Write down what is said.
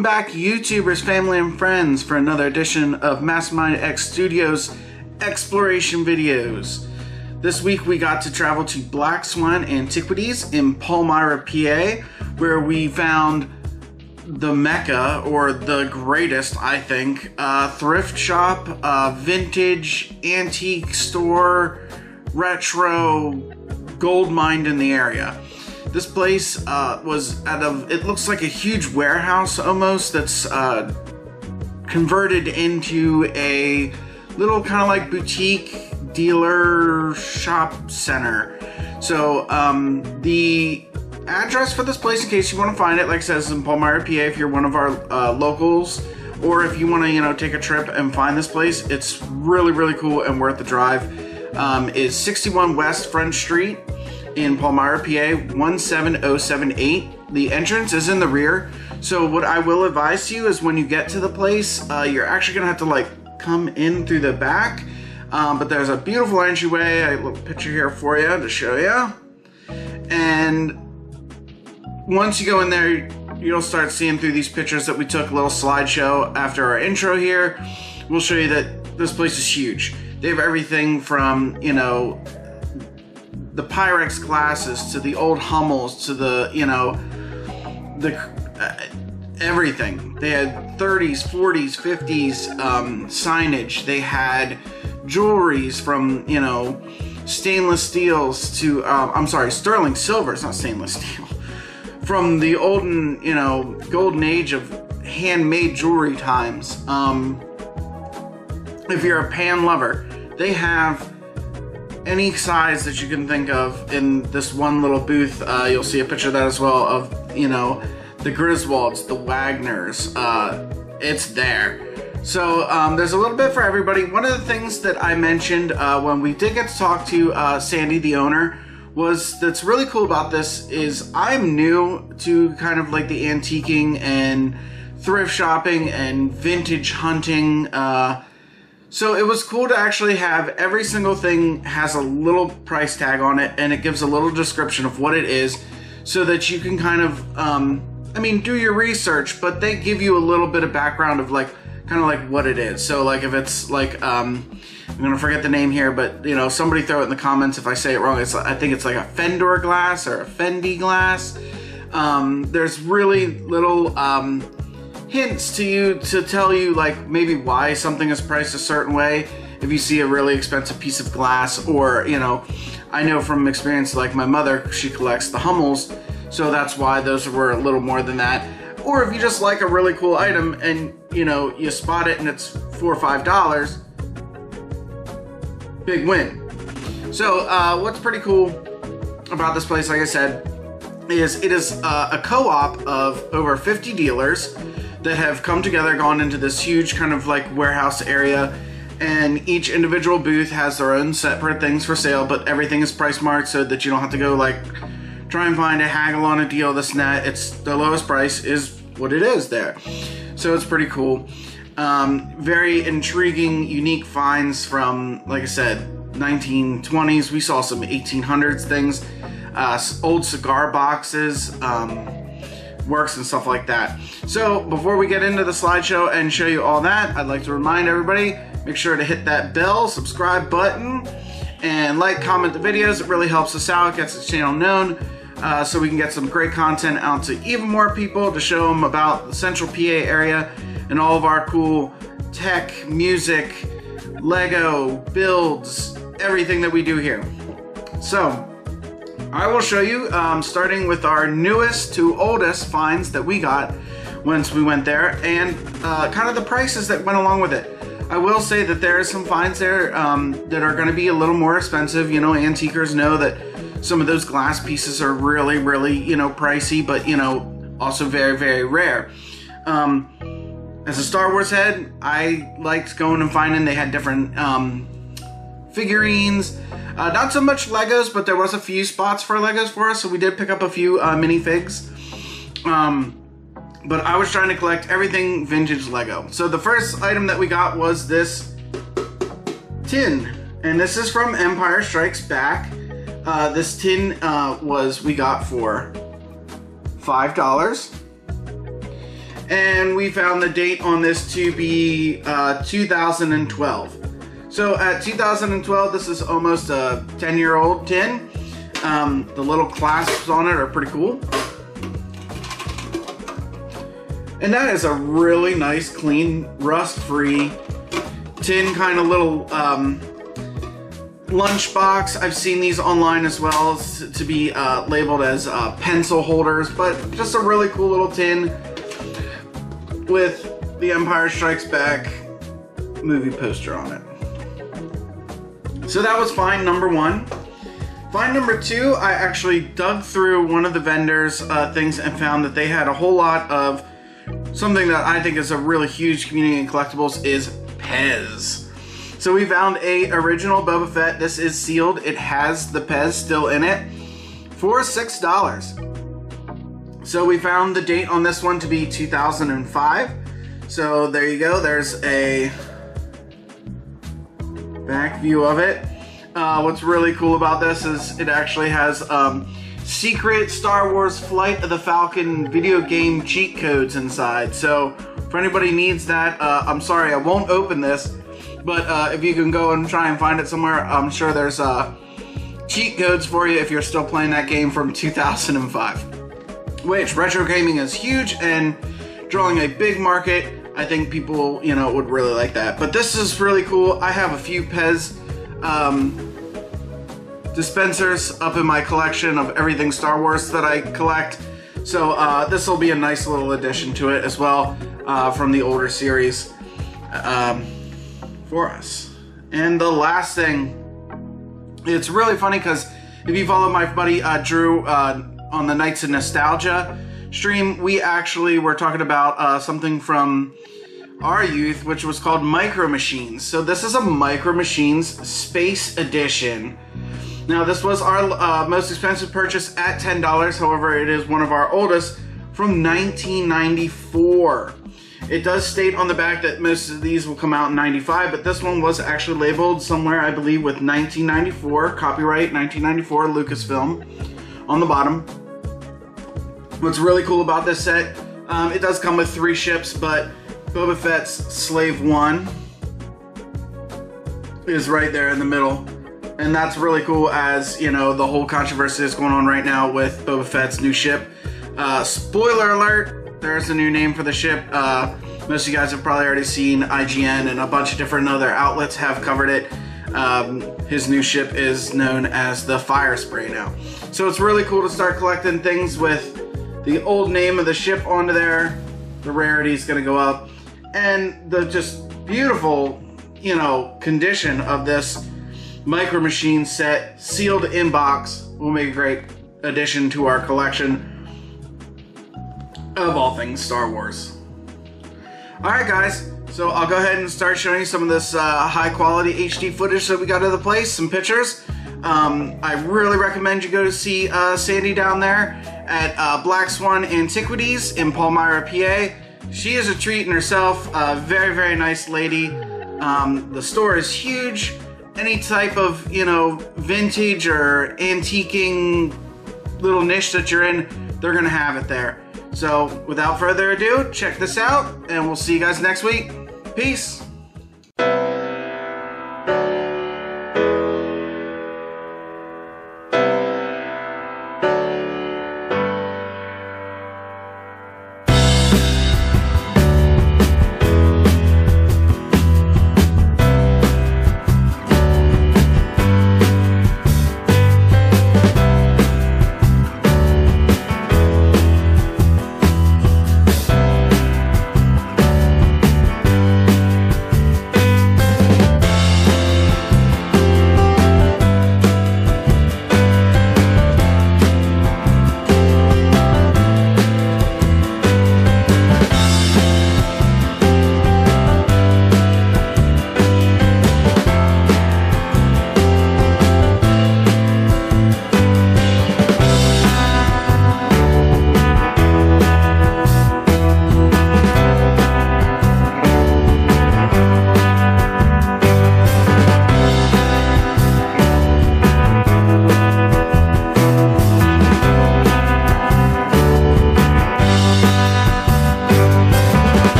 Welcome back, YouTubers, family, and friends, for another edition of MastermindX Studios exploration videos. This week we got to travel to Black Swan Antiquities in Palmyra, PA, where we found the mecca, or the greatest, I think, thrift shop, vintage, antique store, retro, gold mine in the area. This place was it looks like a huge warehouse almost that's converted into a little kind of like boutique dealer shop center. So the address for this place, in case you want to find it, like I said, is in Palmyra, PA, if you're one of our locals, or if you want to, take a trip and find this place. It's really, really cool and worth the drive. Is 61 West Front Street in Palmyra, PA, 17078. The entrance is in the rear. So what I will advise to you is when you get to the place, you're actually gonna have to come in through the back. But there's a beautiful entryway. I have a little picture here for you to show you. And once you go in there, you'll start seeing through these pictures that we took, a little slideshow after our intro here. We'll show you that this place is huge. They have everything from, the Pyrex glasses to the old Hummels to the, everything. They had 30s, 40s, 50s signage. They had jewelries from, stainless steels to, I'm sorry, sterling silver. It's not stainless steel. From the olden, golden age of handmade jewelry times. If you're a pan lover, they have any size that you can think of in this one little booth. You'll see a picture of that as well, of, the Griswolds, the Wagners. It's there. So there's a little bit for everybody. One of the things that I mentioned when we did get to talk to Sandy, the owner, that's really cool about this is I'm new to kind of like the antiquing and thrift shopping and vintage hunting. So it was cool to actually have every single thing has a little price tag on it, and it gives a little description of what it is, so that you can kind of, do your research, but they give you a little bit of background of kind of like what it is. So if it's I'm gonna forget the name here, but somebody throw it in the comments if I say it wrong. I think it's like a Fendor glass or a Fendi glass. There's really little hints to you to tell you maybe why something is priced a certain way. If you see a really expensive piece of glass, or I know from experience, my mother, she collects the Hummels, so that's why those were a little more than that. Or if you just like a really cool item and you spot it and it's $4 or $5, big win. So what's pretty cool about this place, like I said, is it is a co-op of over 50 dealers that have come together, gone into this huge kind of warehouse area, and each individual booth has their own separate things for sale, but everything is price marked so that you don't have to go try and find a haggle on a deal, this and that. It's the lowest price is what it is there. So it's pretty cool. Very intriguing, unique finds from, like I said, 1920s. We saw some 1800s things, old cigar boxes, works and stuff like that. So before we get into the slideshow and show you all that, I'd like to remind everybody, make sure to hit that bell, subscribe button, and comment the videos. It really helps us out, gets the channel known, so we can get some great content out to even more people, to show them about the central PA area and all of our cool tech, music, Lego, builds, everything that we do here. So I will show you, starting with our newest to oldest finds that we got once we went there, and kind of the prices that went along with it. I will say that there are some finds there that are going to be a little more expensive. Antiquers know that some of those glass pieces are really, really, pricey, but, also very, very rare. As a Star Wars head, I liked going and finding. They had different figurines. Not so much Legos, but there was a few spots for Legos for us, so we did pick up a few minifigs. But I was trying to collect everything vintage Lego. So the first item that we got was this tin, and this is from Empire Strikes Back. This tin we got for $5. And we found the date on this to be 2012. So at 2012, this is almost a 10-year-old tin. The little clasps on it are pretty cool. And that is a really nice, clean, rust-free tin kind of little lunchbox. I've seen these online as well to be labeled as pencil holders, but just a really cool little tin with the Empire Strikes Back movie poster on it. So that was find number one. Find number two, I actually dug through one of the vendors' things and found that they had a whole lot of something that I think is a really huge community in collectibles is Pez. So we found a original Boba Fett. This is sealed. It has the Pez still in it for $6. So we found the date on this one to be 2005. So there you go. There's a back view of it. What's really cool about this is it actually has secret Star Wars Flight of the Falcon video game cheat codes inside. So if anybody needs that, I'm sorry I won't open this, but if you can go and try and find it somewhere, I'm sure there's cheat codes for you if you're still playing that game from 2005. Which retro gaming is huge and drawing a big market. I think people, you know, would really like that. But this is really cool. I have a few Pez dispensers up in my collection of everything Star Wars that I collect. So this will be a nice little addition to it as well from the older series for us. And the last thing, it's really funny because if you follow my buddy Drew on the Nights of Nostalgia stream, we actually were talking about something from our youth, which was called Micro Machines. So this is a Micro Machines Space Edition. Now this was our most expensive purchase at $10, however it is one of our oldest from 1994. It does state on the back that most of these will come out in 95, but this one was actually labeled somewhere, I believe, with 1994, copyright 1994 Lucasfilm on the bottom. What's really cool about this set, it does come with 3 ships, but Boba Fett's Slave 1 is right there in the middle. And that's really cool, as, you know, the whole controversy is going on right now with Boba Fett's new ship. Spoiler alert, there's a new name for the ship. Most of you guys have probably already seen IGN and a bunch of different other outlets have covered it. His new ship is known as the Fire Spray now. So it's really cool to start collecting things with the old name of the ship onto there. The rarity is going to go up. And the just beautiful, you know, condition of this Micro Machine set, sealed in box, will make a great addition to our collection of all things Star Wars. Alright guys, so I'll go ahead and start showing you some of this high quality HD footage that we got of the place, some pictures. I really recommend you go to see Sandy down there at Black Swan Antiquities in Palmyra, PA. She is a treat in herself, a very, very nice lady. The store is huge. Any type of, you know, vintage or antiquing little niche that you're in, they're gonna have it there. So without further ado, check this out and we'll see you guys next week. Peace.